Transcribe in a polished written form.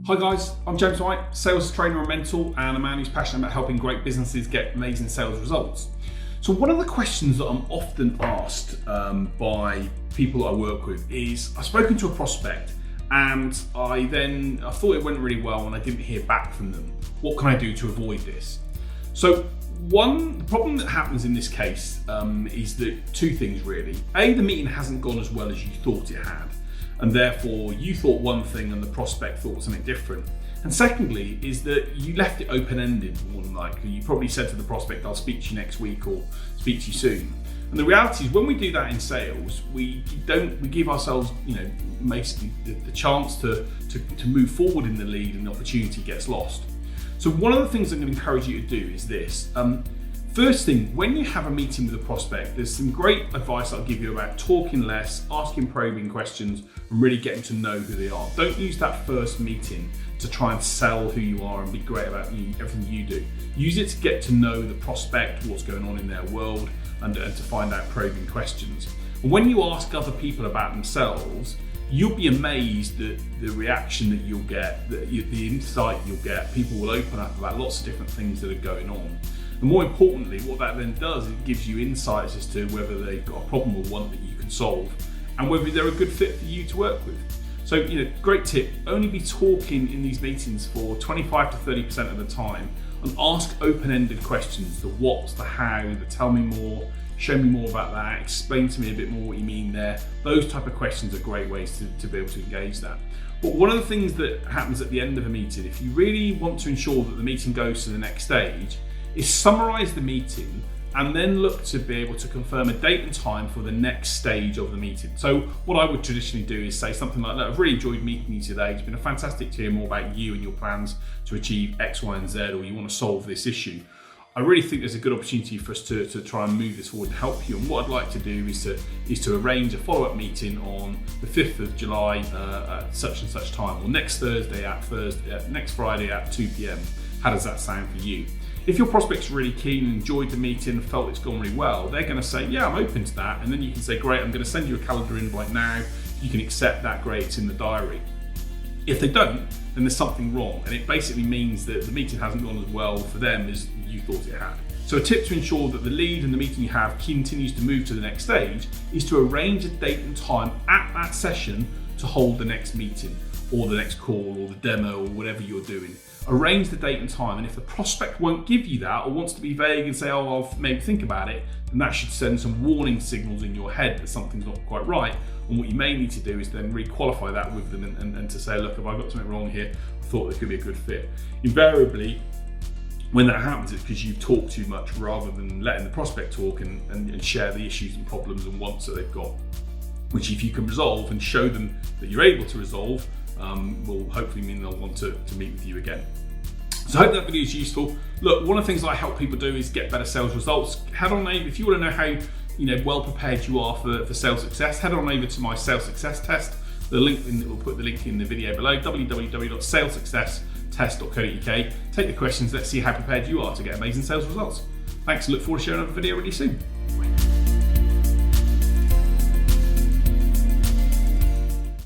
Hi guys, I'm James White, sales trainer and mentor, and a man who's passionate about helping great businesses get amazing sales results. So one of the questions that I'm often asked by people I work with is, I've spoken to a prospect and I thought it went really well and I didn't hear back from them. What can I do to avoid this? So the problem that happens in this case is that two things really. A, the meeting hasn't gone as well as you thought it had, and therefore you thought one thing and the prospect thought something different. And secondly is that you left it open-ended more than likely. You probably said to the prospect, I'll speak to you next week or speak to you soon. And the reality is when we do that in sales, we give ourselves, basically the chance to move forward in the lead and the opportunity gets lost. So one of the things I'm going to encourage you to do is this. First thing, when you have a meeting with a prospect, there's some great advice I'll give you about talking less, asking probing questions, and really getting to know who they are. Don't use that first meeting to try and sell who you are and be great about everything you do. Use it to get to know the prospect, what's going on in their world, and to find out probing questions. And when you ask other people about themselves, you'll be amazed at the reaction that you'll get, the insight you'll get. People will open up about lots of different things that are going on. And more importantly, what that then does, it gives you insights as to whether they've got a problem or one that you can solve, and whether they're a good fit for you to work with. So, great tip, only be talking in these meetings for 25 to 30% of the time, and ask open-ended questions, the what's, the how, the tell me more, show me more about that, explain to me a bit more what you mean there. Those type of questions are great ways to be able to engage that. But one of the things that happens at the end of a meeting, if you really want to ensure that the meeting goes to the next stage, is summarize the meeting and then look to be able to confirm a date and time for the next stage of the meeting. So what I would traditionally do is say something like that: I've really enjoyed meeting you today. It's been a fantastic to hear more about you and your plans to achieve X, Y, and Z, or you want to solve this issue. I really think there's a good opportunity for us to try and move this forward and help you. And what I'd like to do is to arrange a follow-up meeting on the 5th of July at such and such time, or next Friday at 2 p.m. How does that sound for you? If your prospect's really keen and enjoyed the meeting, felt it's gone really well, they're going to say, yeah, I'm open to that. And then you can say, great, I'm going to send you a calendar invite now. You can accept that, great, it's in the diary. If they don't, then there's something wrong. And it basically means that the meeting hasn't gone as well for them as you thought it had. So a tip to ensure that the lead and the meeting you have continues to move to the next stage is to arrange a date and time at that session to hold the next meeting or the next call or the demo or whatever you're doing. Arrange the date and time, and if the prospect won't give you that or wants to be vague and say, oh, I'll maybe think about it, then that should send some warning signals in your head that something's not quite right. And what you may need to do is then re-qualify that with them and to say, look, have I got something wrong here? I thought there could be a good fit. Invariably, when that happens, it's because you talk too much rather than letting the prospect talk and share the issues and problems and wants that they've got, which if you can resolve and show them that you're able to resolve, will hopefully mean they'll want to meet with you again. So I hope that video is useful. Look, one of the things that I help people do is get better sales results. Head on over, if you want to know how well prepared you are for sales success, head on over to my sales success test. We'll put the link in the video below, www.salessuccesstest.co.uk. Take the questions, let's see how prepared you are to get amazing sales results. Thanks, look forward to sharing another video really soon.